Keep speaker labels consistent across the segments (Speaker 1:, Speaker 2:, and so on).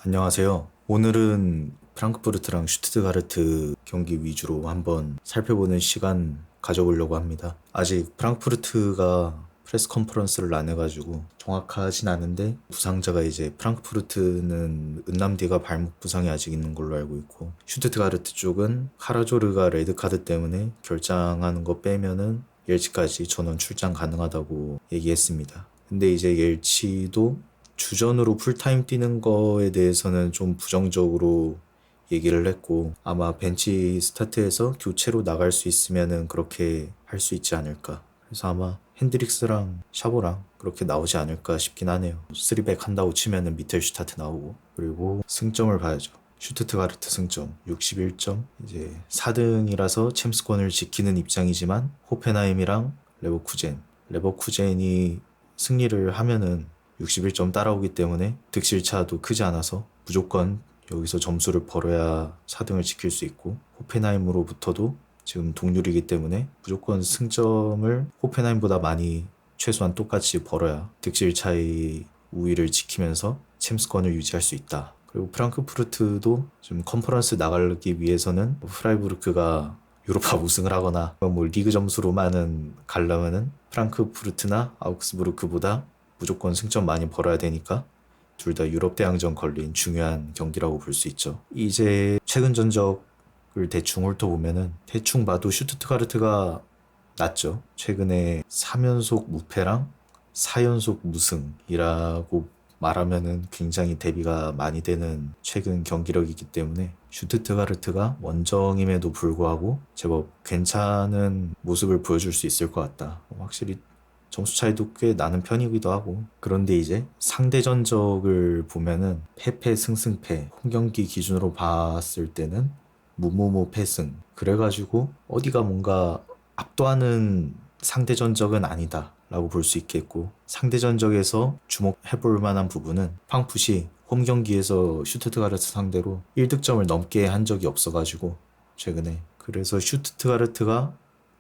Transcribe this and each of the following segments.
Speaker 1: 안녕하세요. 오늘은 프랑크푸르트랑 슈투트가르트 경기 위주로 한번 살펴보는 시간 가져보려고 합니다. 아직 프랑크푸르트가 프레스 컨퍼런스를 안 해가지고 정확하진 않은데, 부상자가 이제 프랑크푸르트는 은남디가 발목 부상이 아직 있는 걸로 알고 있고, 슈투트가르트 쪽은 카라조르가 레드카드 때문에 결장하는 거 빼면은 옐치까지 전원 출장 가능하다고 얘기했습니다. 근데 이제 옐치도 주전으로 풀타임 뛰는 거에 대해서는 좀 부정적으로 얘기를 했고, 아마 벤치 스타트에서 교체로 나갈 수 있으면은 그렇게 할 수 있지 않을까. 그래서 아마 핸드릭스랑 샤보랑 그렇게 나오지 않을까 싶긴 하네요. 3백 한다고 치면은 미텔 슈타트 나오고. 그리고 승점을 봐야죠. 슈투트가르트 승점 61점. 이제 4등이라서 챔스권을 지키는 입장이지만 호펜하임이랑 레버쿠젠이 승리를 하면은 61점 따라오기 때문에 득실차도 크지 않아서 무조건 여기서 점수를 벌어야 4등을 지킬 수 있고, 호펜하임으로부터도 지금 동률이기 때문에 무조건 승점을 호펜하임보다 많이 최소한 똑같이 벌어야 득실 차이 우위를 지키면서 챔스권을 유지할 수 있다. 그리고 프랑크푸르트도 지금 컨퍼런스 나가기 위해서는 프라이부르크가 유로파 우승을 하거나 뭐 리그 점수로만은 가려면은 프랑크푸르트나 아우크스부르크보다 무조건 승점 많이 벌어야 되니까 둘 다 유럽 대항전 걸린 중요한 경기라고 볼 수 있죠. 이제 최근 전적을 대충 훑어보면은 대충 봐도 슈투트가르트가 낫죠. 최근에 3연속 무패랑 4연속 무승이라고 말하면은 굉장히 대비가 많이 되는 최근 경기력이기 때문에 슈투트가르트가 원정임에도 불구하고 제법 괜찮은 모습을 보여줄 수 있을 것 같다. 확실히 점수 차이도 꽤 나는 편이기도 하고. 그런데 이제 상대 전적을 보면은 패패 승승패, 홈경기 기준으로 봤을 때는 무무무 패승, 그래가지고 어디가 뭔가 압도하는 상대 전적은 아니다 라고 볼 수 있겠고, 상대 전적에서 주목해볼 만한 부분은 프랑크푸르트이 홈경기에서 슈투트가르트 상대로 1득점을 넘게 한 적이 없어가지고 최근에. 그래서 슈투트가르트가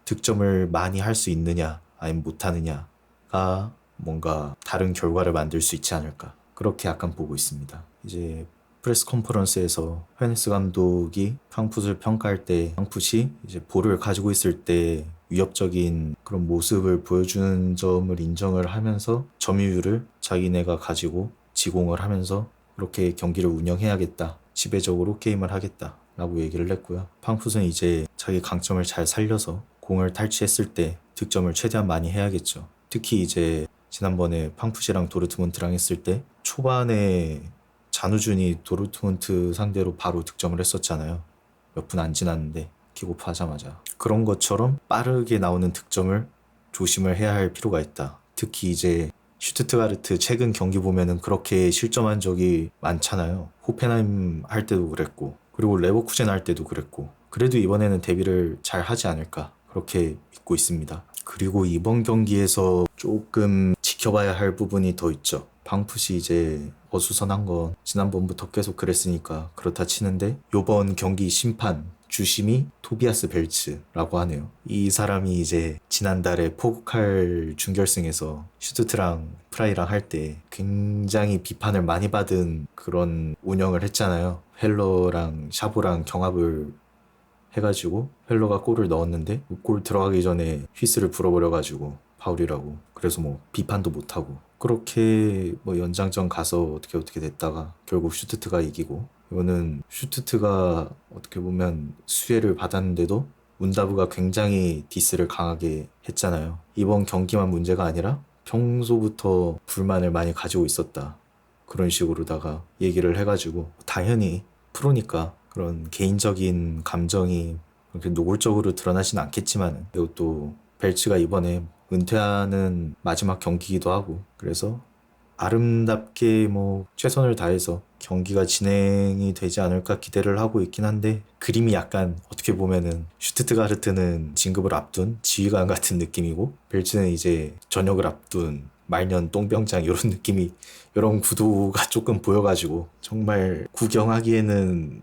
Speaker 1: 득점을 많이 할 수 있느냐 아니면 못하느냐가 뭔가 다른 결과를 만들 수 있지 않을까, 그렇게 약간 보고 있습니다. 이제 프레스 컨퍼런스에서 헤네스 감독이 프랑크푸르트를 평가할 때 프랑크푸르트이 이제 볼을 가지고 있을 때 위협적인 그런 모습을 보여주는 점을 인정을 하면서 점유율을 자기네가 가지고 지공을 하면서 그렇게 경기를 운영해야겠다, 지배적으로 게임을 하겠다 라고 얘기를 했고요. 프랑크푸르트는 이제 자기 강점을 잘 살려서 공을 탈취했을 때 득점을 최대한 많이 해야겠죠. 특히 이제 지난번에 프랑크푸르트랑 도르트문트랑 했을 때 초반에 잔우준이 도르트문트 상대로 바로 득점을 했었잖아요. 몇 분 안 지났는데 킥오프 하자마자. 그런 것처럼 빠르게 나오는 득점을 조심을 해야 할 필요가 있다. 특히 이제 슈투트가르트 최근 경기 보면은 그렇게 실점한 적이 많잖아요. 호펜하임 할 때도 그랬고, 그리고 레버쿠젠 할 때도 그랬고. 그래도 이번에는 데뷔를 잘 하지 않을까, 그렇게 믿고 있습니다. 그리고 이번 경기에서 조금 지켜봐야 할 부분이 더 있죠. 프랑크푸르트이 이제 어수선한 건 지난번부터 계속 그랬으니까 그렇다 치는데, 요번 경기 심판 주심이 토비아스 벨츠라고 하네요. 이 사람이 이제 지난달에 포칼 준결승에서 슈투트랑 프라이랑 할 때 굉장히 비판을 많이 받은 그런 운영을 했잖아요. 헬러랑 샤보랑 경합을 해가지고 헬러가 골을 넣었는데 골 들어가기 전에 휘슬을 불어버려가지고 파울이라고. 그래서 뭐 비판도 못하고 그렇게 뭐 연장전 가서 어떻게 됐다가 결국 슈투트가 이기고, 이거는 슈투트가 어떻게 보면 수혜를 받았는데도 문다브가 굉장히 디스를 강하게 했잖아요. 이번 경기만 문제가 아니라 평소부터 불만을 많이 가지고 있었다, 그런 식으로다가 얘기를 해가지고, 당연히 프로니까 그런 개인적인 감정이 그렇게 노골적으로 드러나진 않겠지만, 그리고 또 벨츠가 이번에 은퇴하는 마지막 경기이기도 하고, 그래서 아름답게 뭐 최선을 다해서 경기가 진행이 되지 않을까 기대를 하고 있긴 한데, 그림이 약간 어떻게 보면은 슈투트가르트는 진급을 앞둔 지휘관 같은 느낌이고, 벨츠는 이제 전역을 앞둔 말년 똥병장, 이런 느낌이, 이런 구도가 조금 보여가지고 정말 구경하기에는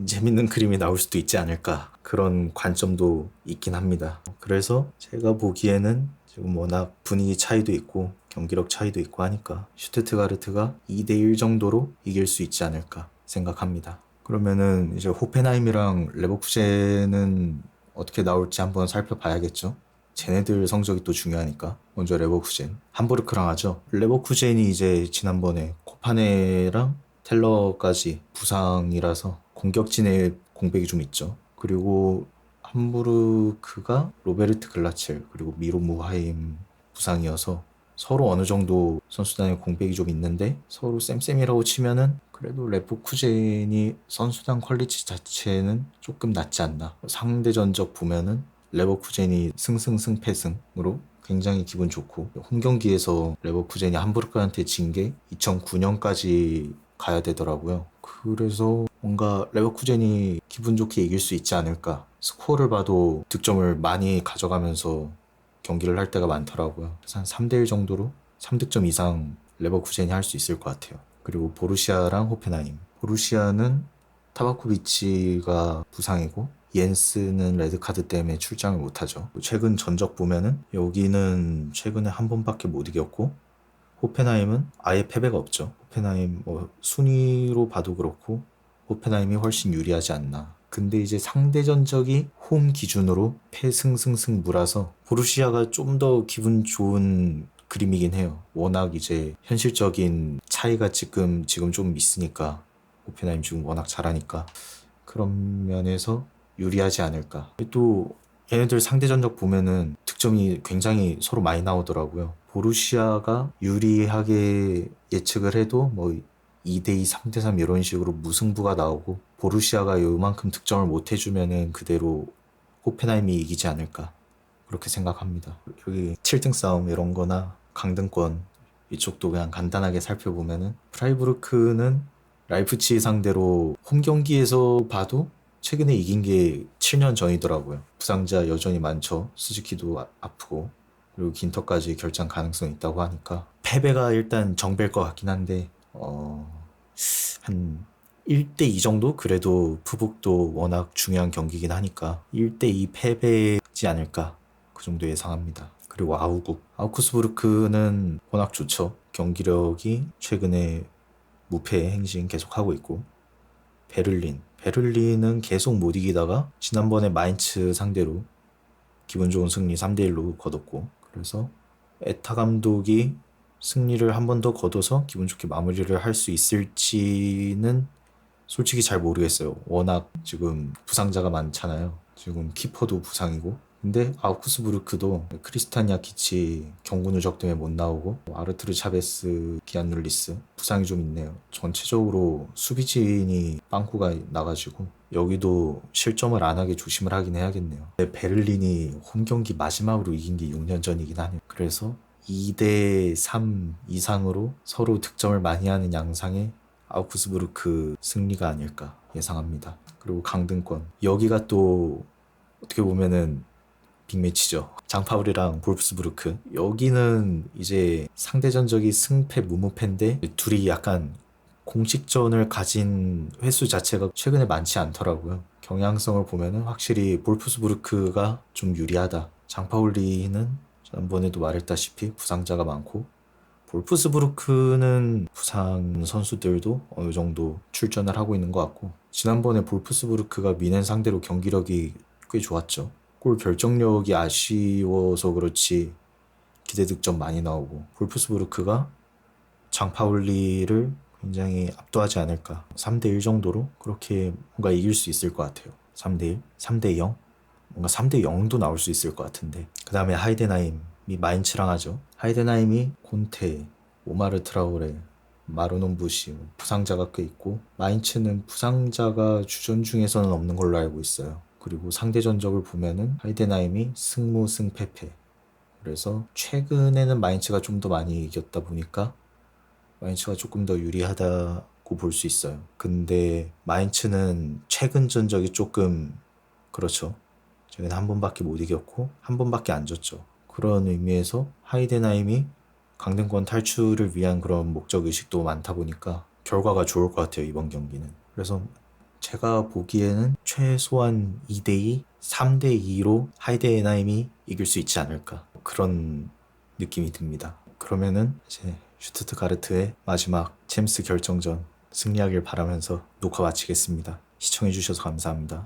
Speaker 1: 재밌는 그림이 나올 수도 있지 않을까, 그런 관점도 있긴 합니다. 그래서 제가 보기에는 지금 워낙 분위기 차이도 있고 경기력 차이도 있고 하니까 슈투트가르트가 2대1 정도로 이길 수 있지 않을까 생각합니다. 그러면은 이제 호펜하임이랑 레버쿠젠은 어떻게 나올지 한번 살펴봐야겠죠. 쟤네들 성적이 또 중요하니까. 먼저 레버쿠젠 함부르크랑 하죠. 레버쿠젠이 이제 지난번에 코파네랑 텔러까지 부상이라서 공격진의 공백이 좀 있죠. 그리고 함부르크가 로베르트 글라첼 그리고 미로 무하임 부상이어서 서로 어느 정도 선수단의 공백이 좀 있는데 서로 쌤쌤이라고 치면은 그래도 레버쿠젠이 선수단 퀄리티 자체는 조금 낮지 않나. 상대 전적 보면은 레버쿠젠이 승승승패승으로 굉장히 기분 좋고 홈 경기에서 레버쿠젠이 함부르크한테 진 게 2009년까지 가야 되더라고요. 그래서 뭔가 레버쿠젠이 기분 좋게 이길 수 있지 않을까. 스코어를 봐도 득점을 많이 가져가면서 경기를 할 때가 많더라고요. 그래서 한 3대1 정도로 3득점 이상 레버쿠젠이 할 수 있을 것 같아요. 그리고 보루시아랑 호펜하임. 보루시아는 타바코비치가 부상이고 옌스는 레드카드 때문에 출장을 못하죠. 최근 전적 보면은 여기는 최근에 한 번밖에 못 이겼고 호펜하임은 아예 패배가 없죠. 호펜하임 순위로 봐도 그렇고 호펜하임이 훨씬 유리하지 않나. 근데 이제 상대 전적이 홈 기준으로 패승승승무라서 보루시아가 좀 더 기분 좋은 그림이긴 해요. 워낙 이제 현실적인 차이가 지금 좀 있으니까 호펜하임 지금 워낙 잘하니까 그런 면에서 유리하지 않을까. 또 얘네들 상대 전적 보면은 득점이 굉장히 서로 많이 나오더라고요. 보루시아가 유리하게 예측을 해도 2대2, 3대3 이런 식으로 무승부가 나오고 보루시아가 요만큼 득점을 못 해주면은 그대로 호펜하임이 이기지 않을까 그렇게 생각합니다. 여기 7등 싸움 이런 거나 강등권 이쪽도 그냥 간단하게 살펴보면은 프라이부르크는 라이프치히 상대로 홈 경기에서 봐도 최근에 이긴 게 7년 전이더라고요. 부상자 여전히 많죠. 스즈키도 아프고 그리고 긴터까지 결장 가능성 있다고 하니까 패배가 일단 정배일 것 같긴 한데 한 1대2 정도? 그래도 푸북도 워낙 중요한 경기긴 하니까 1대2 패배지 않을까 그 정도 예상합니다. 그리고 아우쿠스부르크는 워낙 좋죠. 경기력이 최근에 무패 행진 계속하고 있고 베를린은 계속 못 이기다가 지난번에 마인츠 상대로 기분 좋은 승리 3대1로 거뒀고 그래서 에타 감독이 승리를 한 번 더 거둬서 기분 좋게 마무리를 할 수 있을지는 솔직히 잘 모르겠어요. 워낙 지금 부상자가 많잖아요. 지금 키퍼도 부상이고 근데 아우쿠스부르크도 크리스탄 야키치 경고 누적 때문에 못 나오고 아르투르 차베스, 기안 눌리스 부상이 좀 있네요. 전체적으로 수비진이 빵꾸가 나가지고 여기도 실점을 안 하게 조심을 하긴 해야겠네요. 근데 베를린이 홈 경기 마지막으로 이긴 게 6년 전이긴 하네요. 그래서 2대3 이상으로 서로 득점을 많이 하는 양상의 아우쿠스부르크 승리가 아닐까 예상합니다. 그리고 강등권 여기가 또 어떻게 보면은 빅매치죠. 장파울이랑 볼프스부르크 여기는 이제 상대 전적이 승패 무무패인데 둘이 약간 공식전을 가진 횟수 자체가 최근에 많지 않더라고요. 경향성을 보면은 확실히 볼프스부르크가 좀 유리하다. 장파울리는 전번에도 말했다시피 부상자가 많고 볼프스부르크는 부상 선수들도 어느 정도 출전을 하고 있는 것 같고 지난번에 볼프스부르크가 미넨 상대로 경기력이 꽤 좋았죠. 골 결정력이 아쉬워서 그렇지 기대 득점 많이 나오고 볼프스부르크가 장파울리를 굉장히 압도하지 않을까 3대1 정도로 그렇게 뭔가 이길 수 있을 것 같아요. 3대1? 3대0? 뭔가 3대0도 나올 수 있을 것 같은데 그 다음에 하이덴하임이 마인츠랑 하죠. 하이덴하임이 콘테, 오마르 트라오레, 마르논 부시 부상자가 꽤 있고 마인츠는 부상자가 주전 중에서는 없는 걸로 알고 있어요. 그리고 상대 전적을 보면은 하이덴하임이 승무 승패패 그래서 최근에는 마인츠가 좀 더 많이 이겼다 보니까 마인츠가 조금 더 유리하다고 볼 수 있어요. 근데 마인츠는 최근 전적이 조금 그렇죠. 최근에 한 번밖에 못 이겼고 한 번밖에 안 졌죠. 그런 의미에서 하이덴하임이 강등권 탈출을 위한 그런 목적 의식도 많다 보니까 결과가 좋을 것 같아요. 이번 경기는. 그래서 제가 보기에는 최소한 2대2, 3대2로 하이덴하임이 이길 수 있지 않을까 그런 느낌이 듭니다. 그러면은 이제 슈투트가르트의 마지막 챔스 결정전 승리하길 바라면서 녹화 마치겠습니다. 시청해주셔서 감사합니다.